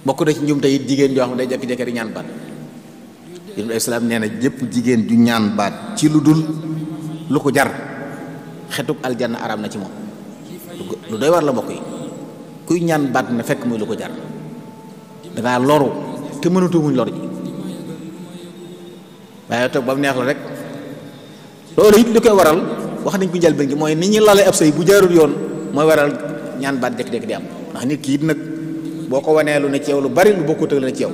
bokk na ci njumte it jigéen joo xam ne day jékki-jékki di ñaan baat. Yonent bi islaam nee na jëpp jigéen ju ñaan baat ci lu dul lu ko jar xetuk aljanna araam na ci moom. lu doy war la mbokk yi kuy ñaan baat na fekk muy lu ko jar dangaa loru te mënatu muñ lor ji waaye toog ba mu neex la rek. loolu it li koy waral wax nañ ko njëlbéen gi mooy ni ñu lale ab sëy bu jaarul yoon mooy waral ñaan baat jékki-jékki di am ndax nit ki it nag boo ko wanee lu ne ci yow lu bari lu bokkut ak la ne ci yow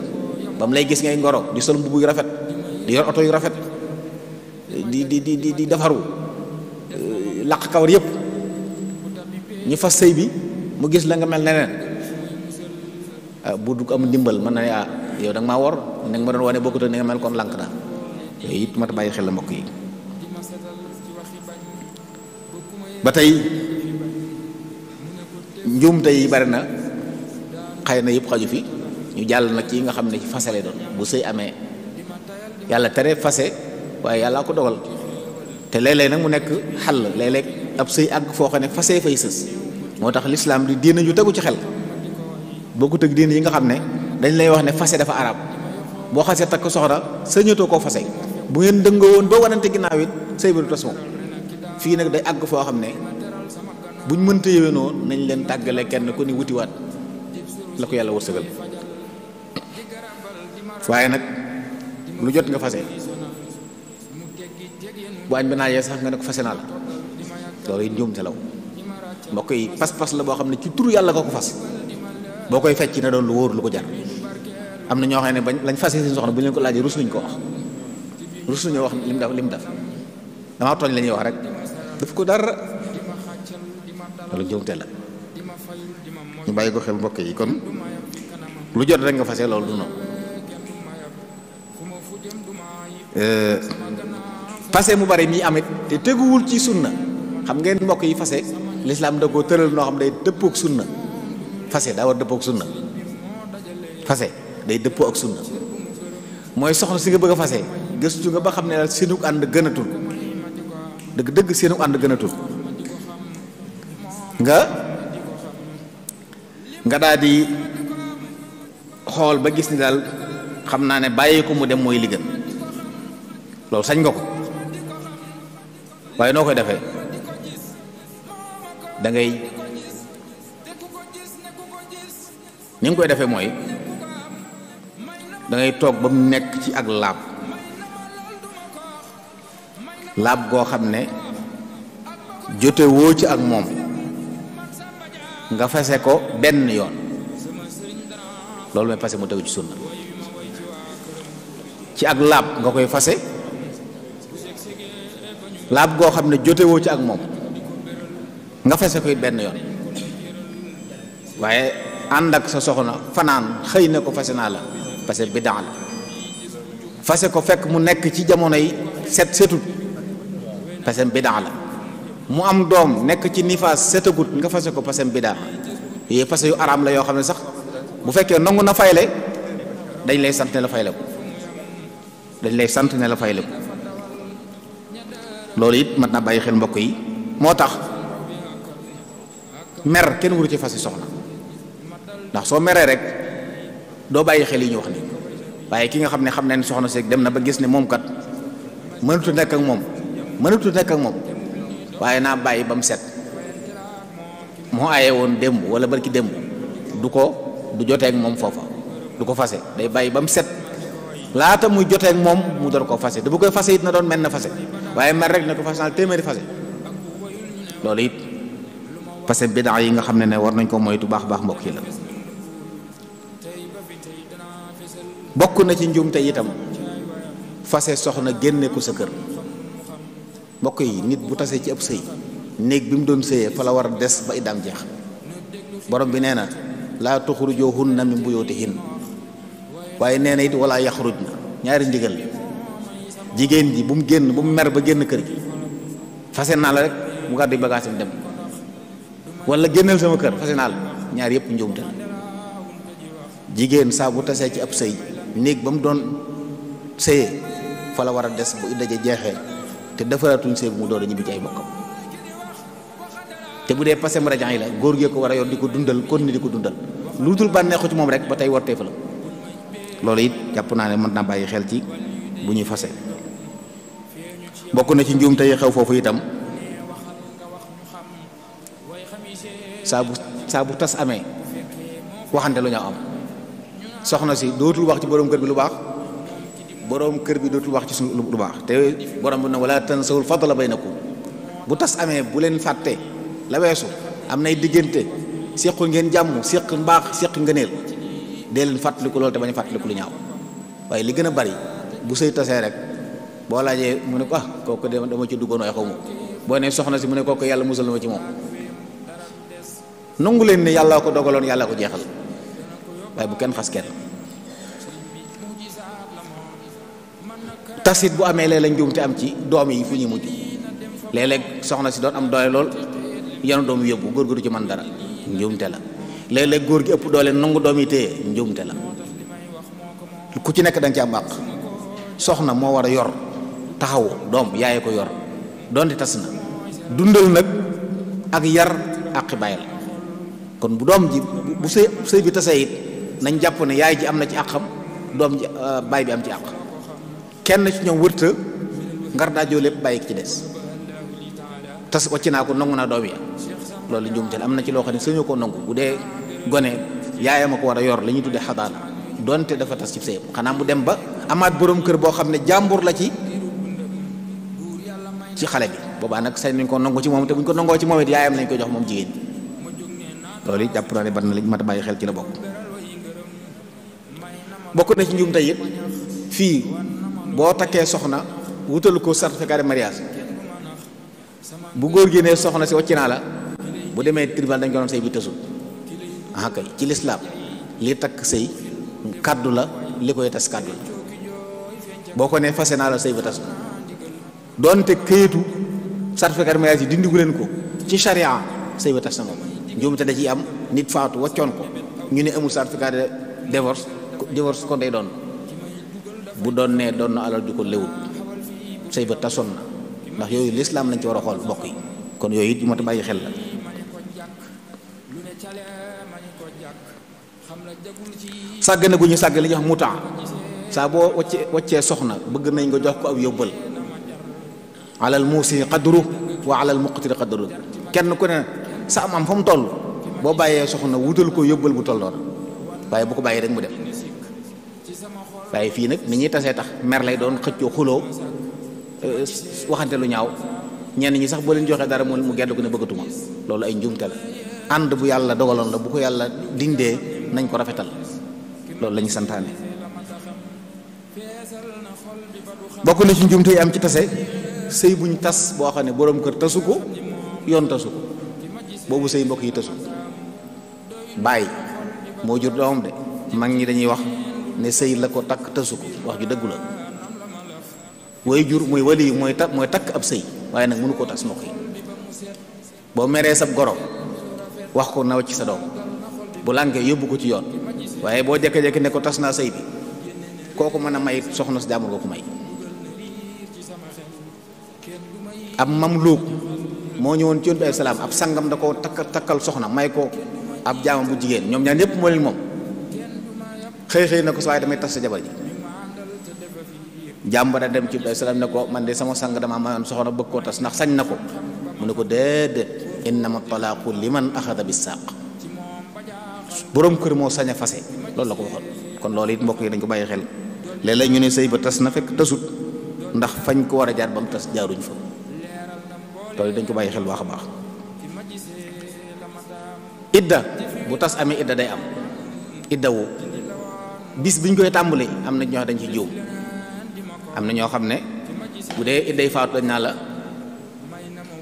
ba mu lay gis ngay ngoro di sol mbubb yu rafet di yor oto yu rafet di defaru laq kawar yëpp ñu fas sëy bi mu gis la nga mel neneen bu du am ndimbal mën na ne yow da nga maa wor ne nga ma doon wane bokkut ak ni nga mel kon lànk naa yooyu it mat a bàyyi xel la mbokk yi. ba tey njuumte yi bari na xëy na yëpp xaju fi ñu jàll nag ci nga xam ne ci fase lay doon bu sëy amee yàlla tere fase waaye yàlla ko dogal te léeg-léeg nag mu nekk xàll léeg-léeg ab sëy àgg foo xam ne fase fay sës moo tax lislaam di diina ju tegu ci xel bokkut ak diina yi nga xam ne dañ lay wax ne fase dafa arab boo xasee takk soxna sëñatoo koo fase bu ngeen dëngoo woon ba wanante ginnaaw it sëy bi du tas moom fii nag day àgg foo xam ne buñ mënta yéwénoo nañ leen tàggale kenn ku ni wutiwaat la ko yàlla wërsëgal waaye nag lu jot nga fase bu añ bi naajee sax nga ne ko fase naa la loolu it njuum te law mbokk yi pas-pas la boo xam ne ci turu yàlla nga ko fas boo koy fecc na doon lu wóor lu ko jar am na ñoo xam ne bañ lañ fase seen soxna bu ñu leen ko laajee rus nañ ko wax rus nañoo wax li mu def damaa tooñ la ñuy wax rek daf ko dara loolu njuumte la ñu bàyyi ko xel mbokk yi kon lu jot rek nga fase loolu du noonu fase mu bari mi amit te teguwul ci sunna xam ngeen mbokk yi fase lislaam da koo tëral noo xam day dëppoo ak sunna fase daa war dëppoo ak sunna fase day dëppoo ak sunna mooy soxna si nga bëgg a fase gëstu nga ba xam ne daal seenu ànd gënatul dëgg seenu ànd gënatul nga daal di xool ba gis ni daal xam naa ne bàyyi ko mu dem mooy li gën loolu sañ nga ko waaye noo koy defee da ngay ni nga koy defee mooy da ngay toog ba mu nekk ci ak laab goo xam ne jote woo ci ak moom nga fase ko benn yoon loolu mooy fase mu tegu ci sunna ci ak laab nga koy fase laab goo xam ne jote woo ci ak moom nga fase koy benn yoon waaye ànd ak sa soxna fanaan xëy na ko fase naa la fase bidaa la fase ko fekk mu nekk ci jamono yi setut fase bidaa la mu am doom nekk ci nifaas setagut nga fase ko fase bidaa yooyu fase yu araam la yoo xam ne sax bu fekkee nangu na fayle dañ lay sant ne la fayle ko loolu it mat na bàyyi xel mbokk yi moo tax mer kenn wuru ci fase soxna ndax soo meree rek doo bàyyi xel yi ñu wax ni waaye ki nga xam ne xam ne soxna seeg dem na ba gis ne moom kat mënatu nekk ak moom waaye naa bàyyi ba mu set moo aaye woon démb wala barki démb du joteeg moom foofa du ko fase day bàyyi ba mu set laata muy joteeg moom mu door koo fase te bu koy fase it na doon mel na fase waaye mer rek ne ko fase naa téeméeri fase loolu it fase bidaa yi nga xam ne war nañ ko moytu baax mbokk yi la bokk na ci njuumte itam fase soxna génne ko sa kër mbokk yi nit bu tasee ci ab sëy néeg bi mu doon sëyee fa la war a des ba iddaam jeex borom bi nee na laa tuxrujuhunna min buyutihin waaye nee na it wala yaxrujna ñaari ndigal jigéen ji bu mu génn bu mu mer ba génn kër gi fase naa la rek mu gàddu bagaasam dem wala génneel sama kër fase naa la ñaar yëpp njuumte la jigéen saa bu tasee ci ab sëy néeg ba mu doon sëyee fa la war a des bu idda ja jeexee te defaratuñ sëy bu mu door a ñibbi ci ay bokkam te bu dee passé marajan yi la góor gee ko war a yor di ko dundal kon ni di ko dundal lu dul bànneexu ci moom rek ba tey warteef la. loolu it jàpp naa ne mën naa bàyyi xel ci bu ñuy fase. bokk na ci njuumte yi xew foofu itam saa bu tas amee waxante lu ñaaw am, soxna si dootul wax ci borom kër bi lu baax, borom kër bi dootul wax ci suñu lu baax, te borom bi na wala tansawul fadla baynakum. bu tas amee bu leen fàtte la weesu, am nay diggante séqu ngeen jàmm, séq mbaax, séq ngëneel, dee leen fàttaliku loolu te bañ a fàttaliku lu ñaaw. waaye li gën a bari bu sëy tasee rek boo laajee mu ne ko kooku dama ci duggoon waaye xaw ma boo ne soxna si mu ne kooku yàlla musal na ma ci moom. nangu leen ne yàlla ko dogaloon, yàlla ko jeexal, waaye bu kenn xas kenn. tasit bu amee léeg-léeg njuumte am ci doom yi fu ñuy mujj, léeg-léeg soxna si doon am doole lool yanu doom yi yóbbu, góor gu du ci mën dara, njuumte la. léeg-léeg góor gi ëpp doole nangu doom yi téye, njuumte la. ku ci nekk danga ci am àq. soxna moo war a yor taxawu doom, yaaye ko yor donte tas na, dundal nag ak yar àqi bàyyi la. kon bu doom ji bu sëy bi tasee it nañ jàpp ne yaay ji am na ci àqam, doom ji baay bi am ci àq. kenn ci ñoom wërta ngar daajoo lépp bàyyi ci des. tas wàcc naa ko nangu naa doom ya, loolu njuumte la. am na ci loo xam ne sañoo ko nangu. bu dee gone yaayam a ko war a yor, la ñuy tuddee xadaana, donte dafa tas ci sëyam. xanaa mu dem ba amaat borom kër boo xam ne jàmbur la ci xale bi, boobaa nag sañ nañ ko nangu ci moom, te buñ ko nangoo ci moom it yaayam lañ ko jox moom jigéen ñi. loolu it jàpp naa ne ban na lañ mat a bàyyi xel ci la bokk na ci njuumte it fii boo takkee soxna wutal ko certificat de mariage, bu góor gi ne soxna si wàcc naa la, bu demee tribunal dañ ko doon sëy bi tësul. kay ci lislaam li takk sëy kaddu la, li koy tas kaddu la. boo ko ne fase naa la, sëy ba tas na. doonte këyitu certificat de mariage yi dindigu leen ko ci charia, sëy ba tas na moom. njuumte da ciy am, nit faatu waccoon ko, ñu ne amul certificat de divorce kon day doon. bu doon ne doon na alal ju ko lewut, sëy ba tasoon na. ndax yooyu lislaam lañ ci war a xool bokk yi. kon yooyu it yu mat a bàyyi xel la. sàggane gu ñu sàgg li ñuy wax mutaa, saa boo waccee soxna bëgg nañ nga jox ko ab yóbbal. alal muusi qadru wa alal muqtiri qadru. kenn ku ne sa am fa mu toll, boo bàyyee soxna wutal ko yóbbal bu tolloon, waaye bu ko bàyyi rek mu dem. waaye fii nag ni ñuy tasee tax mer lay doon, xëccoo xuloo, waxante lu ñaaw. ñenn ñi sax boo leen joxee dara mu gedd ko ne bëggatuma. loolu ay njuumte la. ànd bu yàlla dogaloon la, bu ko yàlla dindee nañ ko rafetal, loolu la ñu santaane. bokk na ci njuumte yi am ci tase, sëy buñ tas boo xam ne boroom kër tasu ko, yoon tasu ko, boobu sëy mbokk yi tasu. bàyyi moo jur doomam de, mag ñi dañuy wax ne sëy la ko takk tasu ko, wax ju dëggu la. way jur muy wali mooy takk ab sëy, waaye nag mënu koo tas mbokk yi. boo meree sab goro wax ko naw ci sa doom, bu lànkee yóbbu ko ci yoon, waaye boo jekke-jekke ne ko tas naa sëy bi, kooku mën a may soxna si jaamur ko may. ab mamluuk moo ñëwoon ci Yonent bi alayhi salaam, ab sangam da ko takkal soxna, may ko ab jaamam bu jigéen, ñoom ñaar ñëpp moo leen moom. xëy na ko sa waaye damay tas sa jabar ji. jaam ba da dem ci Yonent bi alayhi salaam ne ko man de sama sang dama mayoon soxna bëgg koo tas, ndax sañ na ko. mu ne ko déedéet, innama talaaqu liman axada bis saaq. boroom kër moo sañ a fase, loolu la ko waxoon. kon loolu it mbokk yi dañ ko bàyyi xel. léeg-léeg ñu ne sëy ba tas na fekk tasut, ndax fañ ko war a jaar ba mu tas jaaruñ fa. loolu dañ ko bàyyi xel baax a baax. idda bu tas amee idda day am. idda wu bis biñ koy tàmbali am na ñoo xam dañ ci juum. am na ñoo xam ne bu dee idday faatu dañ naa la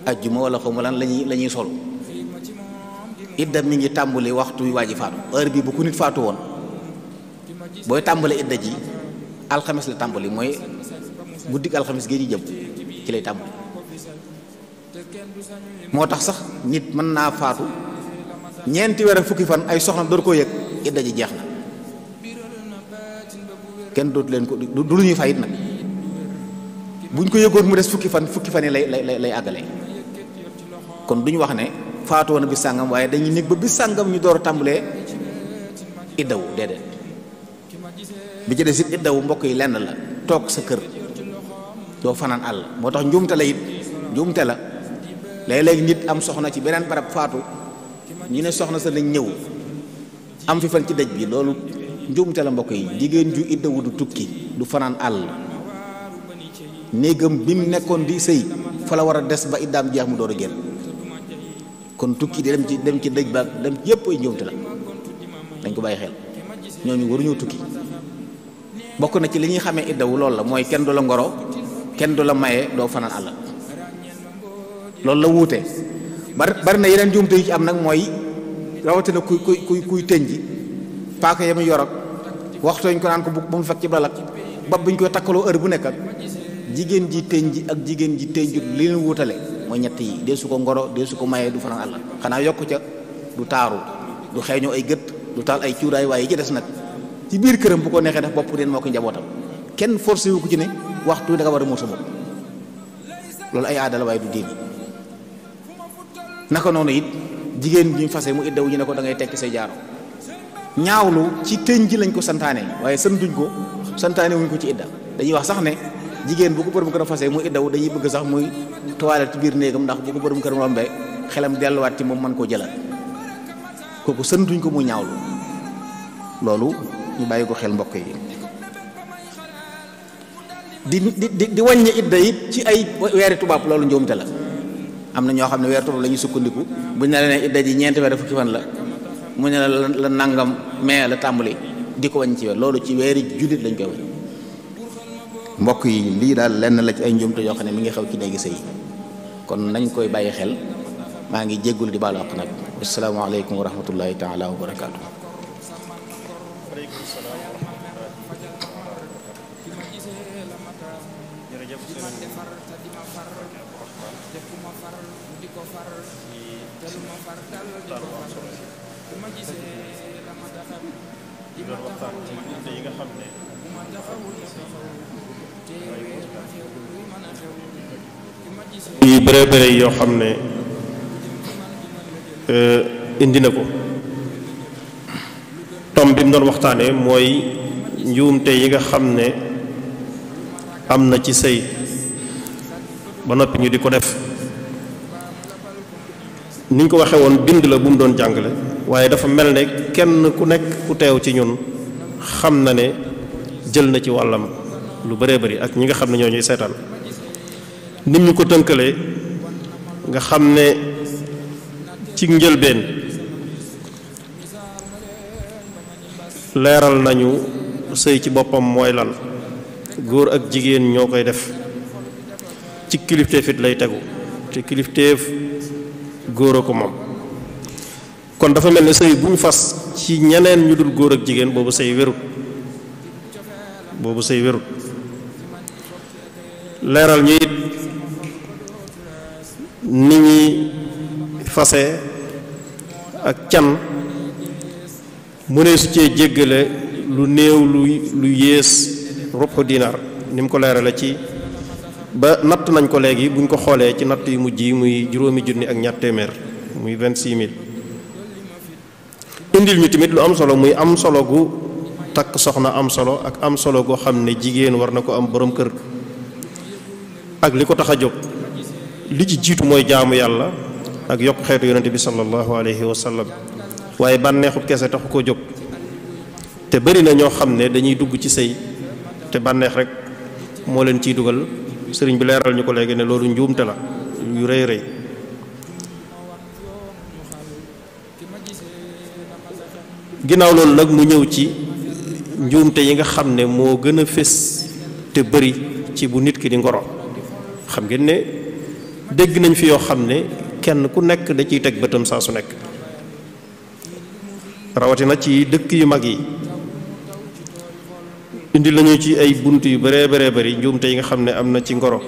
ajjuma wala xaw ma lan la ñuy sol. idda mi ngi tàmbali waxtu wi waa ji faatu. heure bi bu ku nit faatu woon booy tàmbali idda ji alxames la tàmbali, mooy guddik alxames gi ñu jëm ci lay tàmbali. moo tax sax nit mën naa faatu ñeenti weer ak fukki fan ay soxna door koo yëg, idda ji jeex na, kenn dootu leen ko du lu ñuy fayit nag. buñ ko yëgoon mu des fukki fan yi lay àggale. kon duñu wax ne faatu woon bis sàngam, waaye dañuy nekk ba bis sàngam ñu door a tàmbalee iddawu déedéet. bi ci des it iddawu mbokk yi lenn la toog sa kër doo fanaan àll. moo tax njuumte la it njuumte la léeg-léeg nit am soxna ci beneen barab faatu ñu ne soxna sa lañ ñëw am fi fan ci dëj bi loolu njuumte la mbokk yi. jigéen ju iddawu du tukki du fanaan àll néegam bi mu nekkoon di sëy fa la war a des ba iddaam jeex mu door a génn. kon tukki di dem ci dëj ba dem yépp ay njuumte la dañ ko bàyyi xel. ñooñu waruñoo tukki. bokk na ci li ñuy xamee iddawu loolu la mooy kenn du la ngoro kenn du la maye doo fanaan àll loolu la wuute. bari na yeneen njuumte yu ci am nag mooy rawatina kuy tënji paaka ya mu yor ak waxtooñ ko naan ko bu mu fekk ci balak ba buñ koy takkaloo heure bu nekk ak jigéen ji tënji ak jigéen ji tënjut li leen wuutale mooy ñett yi dee su ko ngoro dee su ko mayee du fanaan àll. xanaa yokku ca du taaru du xeeñoo ay gët du taal ay cuuraay waaye yi ci des nag ci biir këram bu ko neexee def bopp neen moo ko njabootam kenn forcé wu ko ci ne waxtu da nga war a muur sa bopp. loolu ay aada la waaye du diine. naka noonu it jigéen bi ñu fase mu iddawu ñu ne ko da ngay tekki say jaaro ñaawlu ci tënji lañ ko santaane waaye santuñ ko santaane wuñ ko ci idda. dañuy wax sax ne jigéen bu ko borom kër fase mu iddawu dañuy bëgg sax muy toilette ci biir néegam ndax bu ko borom kër rombee xelam delluwaat ci moom mën koo jëlaat kooku santuñ ko mu ñaawlu. loolu ñu bàyyi ko xel mbokk yi. di wàññi idda it ci ay weeri tubaab loolu njuumte la. am na ñoo xam ne weeri tubaab la ñuy sukkandiku buñ ne la ne idda ji ñeenti weer fukki fan la mu ne la nangam mais la tàmbali di ko wàññi ci weer loolu ci weeri jullit lañ koy wàññi. mbokk yi lii daal lenn la ci ay njuumte yoo xam ne mi ngi xew ci néegi sëy kon nañ koy bàyyi xel. maa ngi jéggul di baalu àq nag. asalaamaaleykum wa rahmatullahi taala wa barakaatu. yu bëree bëri yoo xam ne indi na ko. tom bi mu doon waxtaanee mooy njuumte yi nga xam ne am na ci sëy ba noppi ñu di ko def. ni ñu ko waxee woon bind la bu mu doon jàngale waaye dafa mel ne kenn ku nekk ku teew ci ñun xam na ne jël na ci wàllam lu bëree bëri ak ñi nga xam ne ñoo ñuy seetaan. nim ñu ko tënkalee nga xam ne ci njëlbeen leeral nañu sëy ci boppam mooy lan góor ak jigéen ñoo koy def ci kilifteef it lay tegu te kilifteef góor a ko moom. kon dafa mel ne sëy bu ñu fas ci ñeneen ñu dul góor ak jigéen boobu sëy wérut leeral ñu it ni ñi fase ak can mu ne su cee jéggale lu néew lu yées rubxu dinar ni mu ko leerale ci ba natt nañ ko léegi buñ ko xoolee ci natt yu mujj yi muy juróomi junni ak ñaar téeméer muy 26 000. indil ñu tamit lu am solo muy am solo gu takk soxna am solo ak am solo goo xam ne jigéen war na ko am borom kër ak li ko tax a jóg. li ci jiitu mooy jaamu yàlla ak yokk xeetu yonente bi sallallahu alayhi wa sallam waaye bànneexu kese taxu ko jóg. te bari na ñoo xam ne dañuy dugg ci sëy te bànneex rek moo leen ciy dugal. sëriñ bi leeral ñu ko léegi ne loolu njuumte la yu rëy rëy. ginnaaw loolu nag mu ñëw ci njuumte yi nga xam ne moo gën a fés te bari ci bu nit ki di ngoro. xam ngeen ne dégg nañ fi yoo xam ne kenn ku nekk da ciy teg bëtam saa su nekk rawatina ci dëkk yu mag yi. indi lañu ci ay bunt yu bëree bëri njuumte yi nga xam ne am na ci ngoro.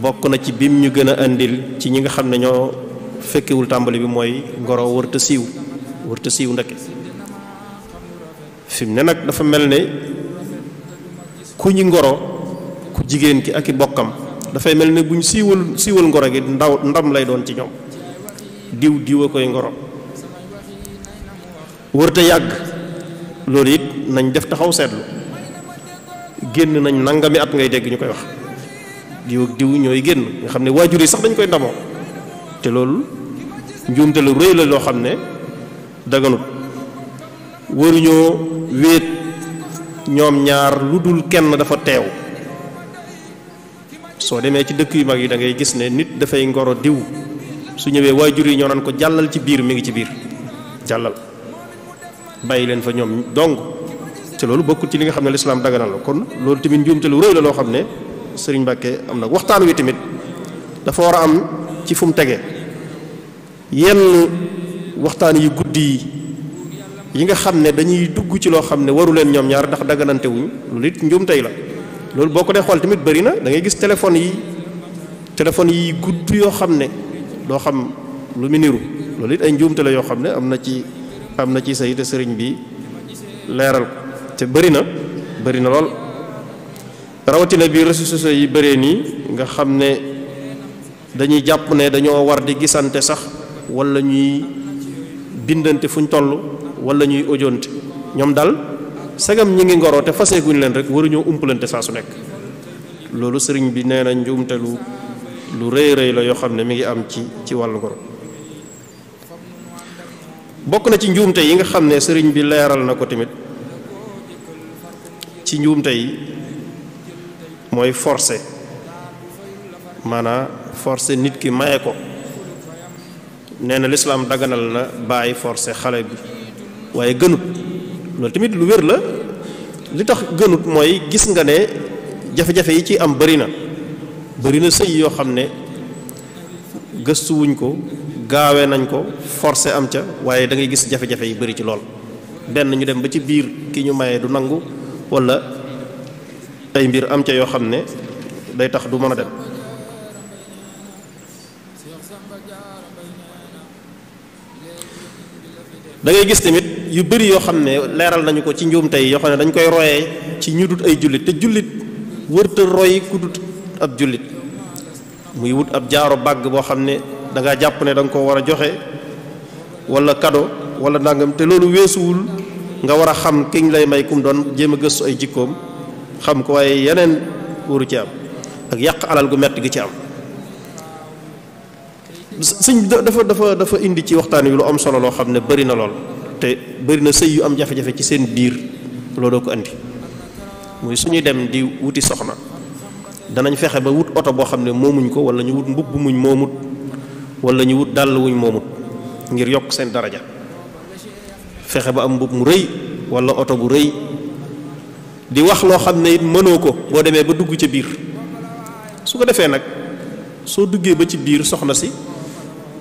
bokk na ci bim ñu gën a indil ci ñi nga xam ne ñoo fekkewul tàmbali bi mooy ngoro wërta siiw ndeke fi mu ne nag dafa mel ne ku ñi ngoro ku jigéen ki ak i bokkam dafay mel ne buñ siiwal ngoro gi ndam lay doon ci ñoom diw a koy ngoro wërte yàgg loolu it nañ def taxaw seetlu génn nañ nangami at ngay dégg ñu koy wax diw ak diw ñooy génn nga xam ne waajur yi sax dañ koy ndamoo te loolu njuumte lu rëy la loo xam ne daganut waruñoo wéet ñoom ñaar lu dul kenn dafa teew soo demee ci dëkk yu mag yi da ngay gis ne nit dafay ngoro diw su ñëwee waajur yi ñoo naan ko jàllal ci biir mi ngi ci biir jàllal bàyyi leen fa ñoom dong te loolu bokkul ci li nga xam ne lislaam daganal la kon loolu tamit njuumte lu rëy la loo xam ne sëriñ Mbàkke am na waxtaan wi tamit dafa war a am ci fu mu tege yenn waxtaan yu guddi yi nga xam ne dañuy dugg ci loo xam ne waru leen ñoom ñaar ndax daganante wuñ loolu it njuumtey la loolu boo ko dee xool tamit bëri na da ngay gis téléphone yi gudd yoo xam ne doo xam lu mu niru loolu it ay njuumte la yoo xam ne am na ci say te sëriñ bi leeral ko te bëri na lool rawatina bi réseaux sociaux yi bëree nii nga xam ne dañuy jàpp ne dañoo war di gisante sax wala ñuy bindante fuñ toll wala ñuy ojonte ñoom daal segam ñi ngi ngoroo te faseeguñ leen rek waruñoo umpalante saa su nekk loolu sëriñ bi nee na njuumte lu rëy rëy la yoo xam ne mi ngi am ci wàllu ngoro bokk na ci njuumte yi nga xam ne sëriñ bi leeral na ko tamit ci njuumte yi mooy forcé maanaam forcé nit ki maye ko nee na lislaam daganal na bàyyi forcé xale bi waaye gënut loolu tamit lu wér la li tax gënut mooy gis nga ne jafe-jafe yi ci am bëri na sëy yoo xam ne gëstuwuñ ko gaawee nañ ko forcé am ca waaye da ngay gis jafe-jafe yi bëri ci lool benn ñu dem ba ci biir ki ñu maye du nangu wala ay mbir am ca yoo xam ne day tax du mën a dem da ngay gis tamit yu bëri yoo xam ne leeral nañu ko ci njuum tey yoo xam ne dañ koy royee ci ñu dut ay jullit te jullit wërta roy ku dut ab jullit muy wut ab jaaro bàgg boo xam ne da ngaa jàpp ne da nga ko war a joxe wala kado wala nangam te loolu weesuwul nga war a xam kiñ lay may kum doon jéem a gëstu ay jikkoom xam ko waaye yeneen waru ci am ak yàq alal gu metti gi ci am sëñ dafa indi ci waxtaan wi lu am solo loo xam ne bëri na lool te bëri na sëy yu am jafe-jafe ci seen biir looloo ko indi muy suñuy dem di wuti soxna danañ fexe ba wut oto boo xam ne moomuñ ko wala ñu wut mbubb muñ moomut wala ñu wut dàll wuñ moomut ngir yokk seen daraja fexe ba am mbubb mu rëy wala oto bu rëy di wax loo xam ne it mënoo ko boo demee ba dugg ca biir su ko defee nag soo duggee ba ci biir soxna si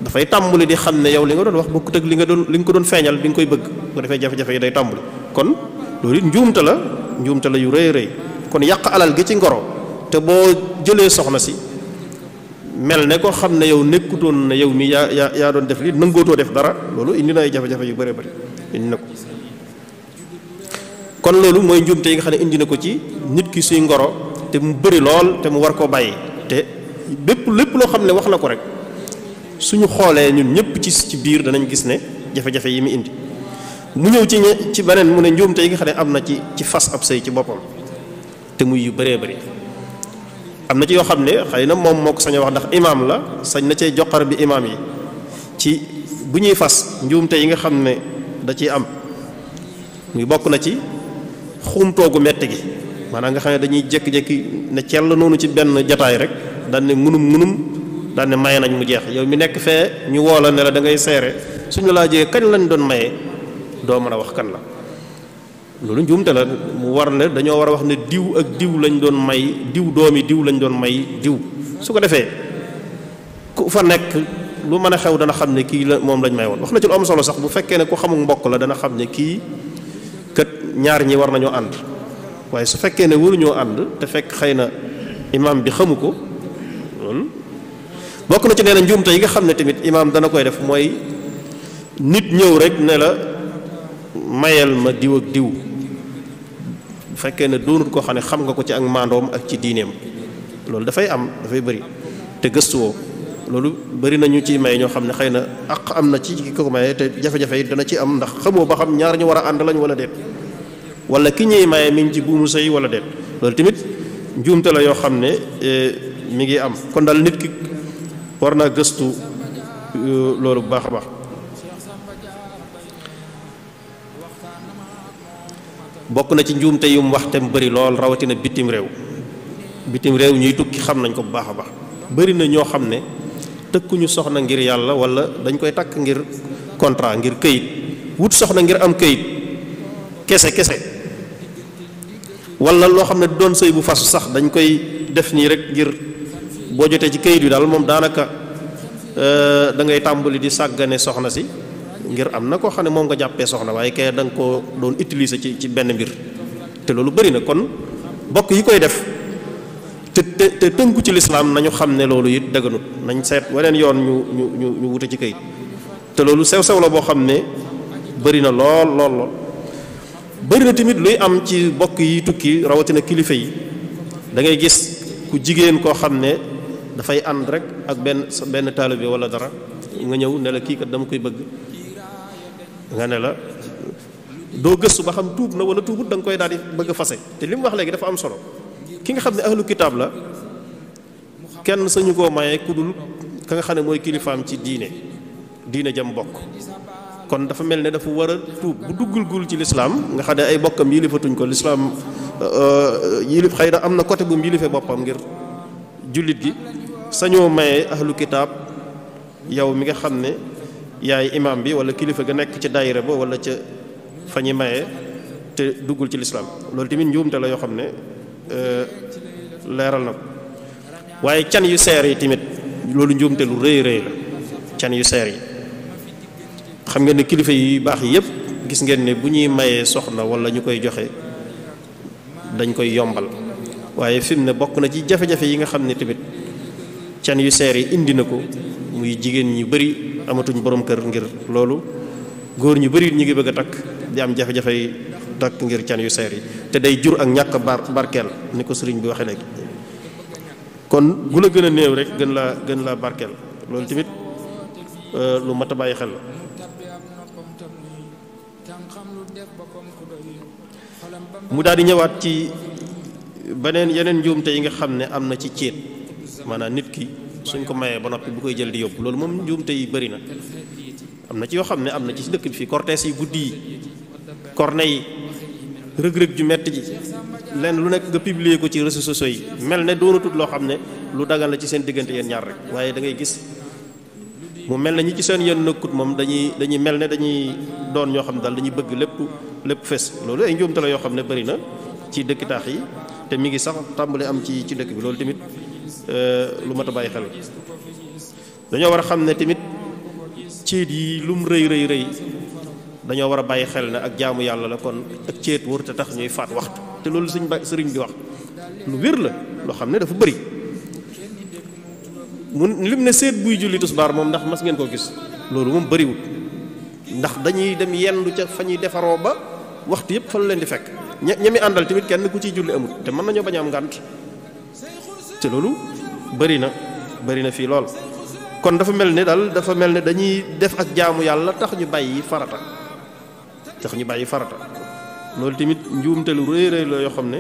dafay tàmbali di xam ne yow li nga doon wax bokkut ak li nga ko doon feeñal bi nga koy bëgg bu defee jafe-jafe yi day tàmbali kon loolu it njuumte la yu rëy rëy kon yàq alal gi ci ngoro te boo jëlee soxna si mel ne ko xam ne yow nekkutoon ne yow mi yaa doon def li nangootoo def dara loolu indi na ay jafe-jafe yu bëri bëri indi na ko kon loolu mooy njuumte yi nga xam ne indi na ko ci nit ki suy ngoro te mu bëri lool te mu war koo bàyyi te lépp loo xam ne wax na ko rek suñu xoolee ñun ñëpp ci biir danañ gis ne jafe-jafe yi mu indi mu ñëw ci beneen mu ne njuumte yi nga xam ne am na ci fas ab sëy ci boppam te muy yu bëree bëri am na ci yoo xam ne xëy na moom moo ko sañ a wax ndax imaam la sañ na cee joxar bi imaam yi ci bu ñuy fas njuumte yi nga xam ne da ciy am muy bokk na ci xumtoogu metti gi maanaam nga xam ne dañuy jékki-jékki ne cell noonu ci benn jataay rek daan ne munum daan ne maye nañ mu jeex yow mi nekk fee ñu woo la ne la da ngay seere suñu la laajee kañ lañ doon maye doo mën a wax kan la loolu njuumte la mu war ne dañoo war a wax ne diw ak diw lañ doon may diw doomi diw lañ doon may diw su ko defee ku fa nekk lu mën a xew dana xam ne kii la moom lañ may woon wax na ci lu am solo sax bu fekkee ne ku xamul mbokk la dana xam ne kii kat ñaar ñi war nañoo ànd waaye su fekkee ne waruñoo ànd te fekk xëy na imaam bi xamu ko loolu bokk na ci nee na njuumte yi nga xam ne tamit imaam dana koy def mooy nit ñëw rek ne la mayel ma diw ak diw bu fekkee ne doonut koo xam ne xam nga ko ci ak maandoom ak ci diineem loolu dafay am dafay bëri te gëstuwoo loolu bari na ñu ci may ñoo xam ne xëy na àq am na ci ki ko maye te jafe-jafe yi dana ci am ndax xamoo ba xam ñaar ñu war a ànd lañ wala déet wala ki ñuy maye mi ngi ci buumu sëy wala déet loolu tamit njuumte la yoo xam ne mi ngi am kon daal nit ki war naa gëstu loolu bu baax a baax. bokk na ci njuumte yu mu wax te mu bëri lool rawatina bitim réew ñuy tukki xam nañ ko bu baax a baax bëri na ñoo xam ne tëkkuñu soxna ngir yàlla wala dañ koy takk ngir contrat ngir këyit wut soxna ngir am këyit kese wala loo xam ne doon sëy bu fasu sax dañ koy def nii rek ngir boo jotee ci këyit yu daal moom daanaka da ngay tàmbali di sàggane soxna si ngir am na koo xam ne moom nga jàppee soxna waaye kay da nga koo doon utiliser ci benn mbir te loolu bëri na kon bokk yi koy def te tënku ci lislaam nañu xam ne loolu it dëgganut nañ seet weneen yoon ñu wute ci këyit te loolu sew la boo xam ne bëri na lool bëri na tamit luy am ci bokk yi tukki rawatina kilifa yi da ngay gis ku jigéen koo xam ne dafay ànd rek ak benn taalibe wala dara nga ñëw ne la kii kat dama koy bëgg nga ne la doo gëstu ba xam tuub na wala tuubut da nga koy daal di bëgg a fase te li mu wax léegi dafa am solo ki nga xam ne ahlu kitaab la kenn sañu koo maye ku dul ka nga xam ne mooy kilifaam ci diine jam bokk kon dafa mel ne dafa war a tuub bu duggul ci lislaam nga xam ne ay bokkam yilifatuñ ko lislaam yilif xëy na am na côté bu mu yilife boppam ngir jullit gi sañoo maye ahlu kitaab yow mi nga xam ne yaay imam bi wala kilifa ga nekk ci daayira ba wala ca fa ñi maye te duggul ci lislaam loolu tamit njuumte la yoo xam ne leeral na ko waaye can yu seer yi tamit loolu njuumte lu rëy la can yu seer yi xam ngeen ne kilifa yi baax yi yëpp gis ngeen ne bu ñuy mayee soxna wala ñu koy joxe dañ koy yombal waaye fi mu ne bokk na ci jafe-jafe yi nga xam ne tamit can yu seer yi indi na ko muy jigéen ñu bari amatuñ borom kër ngir loolu góor ñu bari ñu ngi bëgg a takk di am jafe-jafe yi takk ngir can yu seer yi te day jur ak ñàkk barkeel ni ko sëriñ bi waxee léegi kon gu la gën a néew rek gën laa barkeel loolu tamit lu mat a bàyyi xel la mu daal di ñëwaat ci yeneen njuumte yi nga xam ne am na ci céet maanaam nit ki suñ ko mayee ba noppi bu koy jël di yóbbu loolu moom njuumte yi bëri na am na ci yoo xam ne am na ci dëkk bi fii cortège yi guddi yi corne yi rëg-rëg ju metti ji lenn lu nekk nga publier ko ci réseaux sociaux yi mel ne doonatut loo xam ne lu dagal la ci seen diggante yéen ñaar rek waaye da ngay gis mu mel ne ñi ci seen yoon nëkkut moom dañuy mel ne dañuy doon ñoo xam ne daal dañuy bëgg lépp fes loolu ay njuumte la yoo xam ne bëri na ci dëkki taax yi te mi ngi sax tàmbali am ci dëkk bi loolu tamit lu mat a bàyyi xel dañoo war a xam ne tamit céet yi lu mu rëy dañoo war a bàyyi xel ne ak jaamu yàlla la kon ak céet wër te tax ñuy faat waxtu te loolu sëriñ bi wax lu wér la loo xam ne dafa bëri mu lim ne seet buy julli tisbaar moom ndax mas ngeen koo gis loolu moom bëriwul ndax dañuy dem yendu ca fa ñuy defaroo ba waxtu yëpp fa la leen di fekk ñami àndal tamit kenn ku ciy julli amul te mën nañoo bañ a am ngànt te loolu bëri na fii lool kon dafa mel ne dañuy def ak jaamu yàlla tax ñu bàyyi farata loolu tamit njuumte lu rëy la yoo xam ne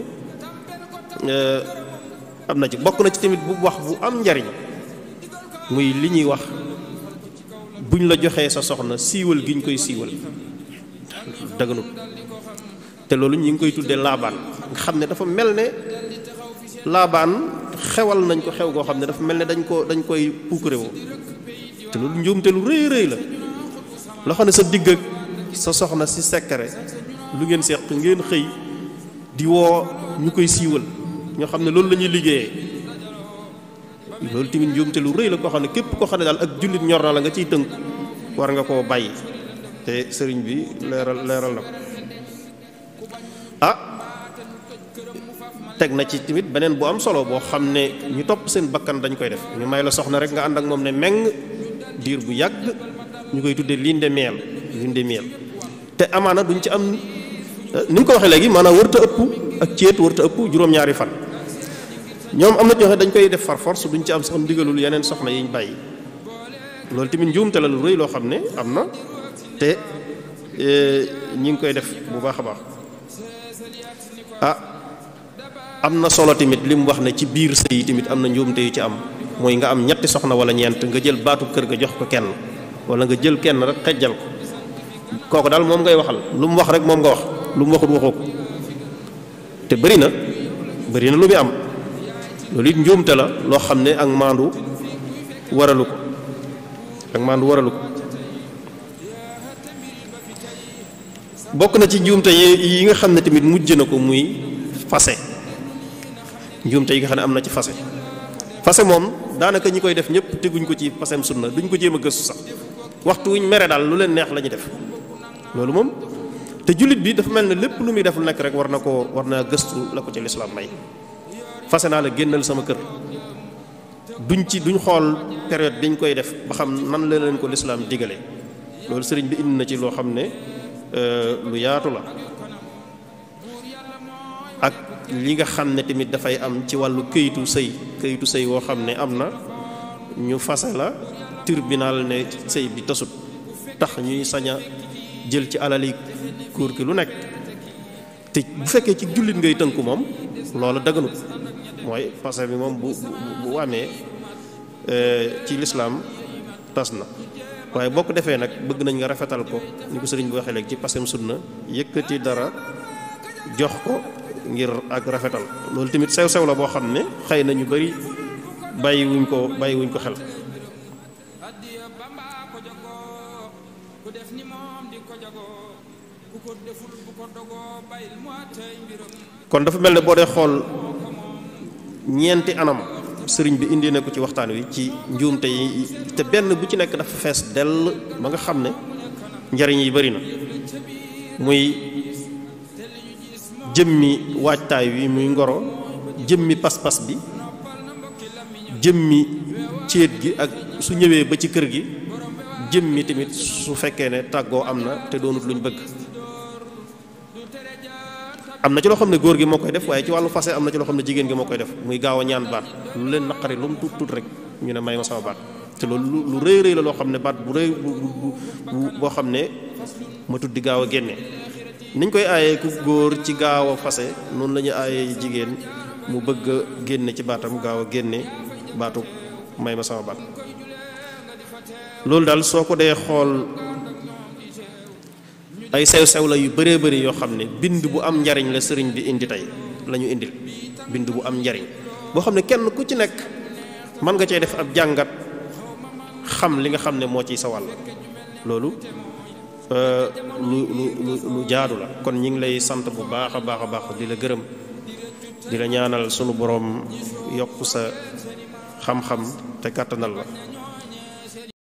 am na ci bokk na ci tamit bu wax bu am njariñ muy li ñuy wax buñ la joxee sa soxna siiwal gi ñu koy siiwal daganut te loolu ñu ngi koy tuddee laabaan nga xam ne dafa mel ne laabaan xewal nañ ko xew goo xam ne dafa mel ne dañ koy puukare woo te loolu njuumte lu rëy la loo xam ne sa digg ak sa soxna si sekkare lu ngeen seq ngeen xëy di woo ñu koy siiwal ñoo xam ne loolu la ñuy liggéeyee loolu tamit njuumte lu rëy la koo xam ne képp koo xam ne daal ak jullit ñor na la nga ciy tënk war nga koo bàyyi te sëriñ bi leeral na ko teg na ci tamit beneen bu am solo boo xam ne ñu topp seen bakkan dañ koy def ñu may la soxna rek nga ànd ak moom ne meng diir bu yàgg ñu koy tuddee lune de miel te amaana duñ ci am ni ñu ko waxee léegi maanaam wërta ëpp ak céet wërta ëpp juróom-ñaari fan ñoom am na ñoo xam dañ koy def far force duñ ci am sax ndigalul yeneen soxna yiñ bàyyi loolu tamit njuumte la lu rëy loo xam ne am na te ñi ngi koy def bu baax a baax. am na solo tamit li mu wax ne ci biir sëy yi tamit am na njuumte yu ci am mooy nga am ñetti soxna wala ñeent nga jël baatu kër ga jox ko kenn wala nga jël kenn rek xejjal ko kooku daal moom ngay waxal lu mu wax rek moom nga wax lu mu waxut waxoo ko te bëri na lu muy am loolu it njuumte la loo xam ne ak maandu waralu ko bokk na ci njuumte yi nga xam ne tamit mujj na ko muy fase njuumte yi nga xam ne am na ci fase moom daanaka ñi koy def ñëpp teguñ ko ci fasem sunna duñ ko jéem a gëstu sax waxtu wuñ mere daal lu leen neex la ñuy def loolu moom te jullit bi dafa mel ne lépp lu muy def lu nekk rek war naa gëstu la ko ci lislaam may fase naa la génnal sama kër duñ xool période biñ koy def ba xam nan la leen ko lislaam digale loolu sëriñ bi indi na ci loo xam ne lu yaatu la ak li nga xam ne tamit dafay am ci wàllu këyitu sëy woo xam ne am na ñu fase la tribunal ne sëy bi tasut tax ñuy sañ a jël ci alali góor ki lu nekk te bu fekkee ci jullit ngay tënku moom loolu daganut mooy fase bi moom bu amee ci lislaam tas na waaye boo ko defee nag bëgg nañ nga rafetal ko ni ko sëriñ bi waxee léegi ci pasem sunna yëkkati dara jox ko ngir ak rafetal loolu tamit sew-sew la boo xam ne xëy na ñu bari bàyyiwuñ ko xel kon dafa mel ne boo dee xool ñeenti anam sëriñ bi indi na ko ci waxtaan wi ci njuumte yi te benn bu ci nekk dafa fees dell ba nga xam ne njariñ yi bari na muy jëmmi waajtaay wi muy ngoro jëmmi pas-pas bi jëmmi céet gi ak su ñëwee ba ci kër gi jëmmi tamit su fekkee ne tàggoo am na te doonut luñ bëgg am na ci loo xam ne góor gi moo koy def waaye ci wàllu fase am na ci loo xam ne jigéen gi moo koy def muy gaaw a ñaan baat lu leen naqari lu mu tuut rek ñu ne may ma sama baat te loolu lu rëy rëy la loo xam ne baat bu rëy boo xam ne ma tuddi gaaw a génne niñ koy aayee ku góor ci gaaw a fase noonu la ñu aayee jigéen mu bëgg a génne ci baatam gaaw a génne baatu may ma sama baat loolu daal soo ko dee xool ay sew-sew la yu bëree bëri yoo xam ne bind bu am njariñ la sëriñ bi indi tey la ñu indil bind bu am njariñ boo xam ne kenn ku ci nekk mën nga cee def ab jàngat xam li nga xam ne moo ciy sa wàll loolu lu jaadu la kon ñi ngi lay sant bu baax a baax di la gërëm di la ñaanal sunu boroom yokk sa xam-xam te kàttanal la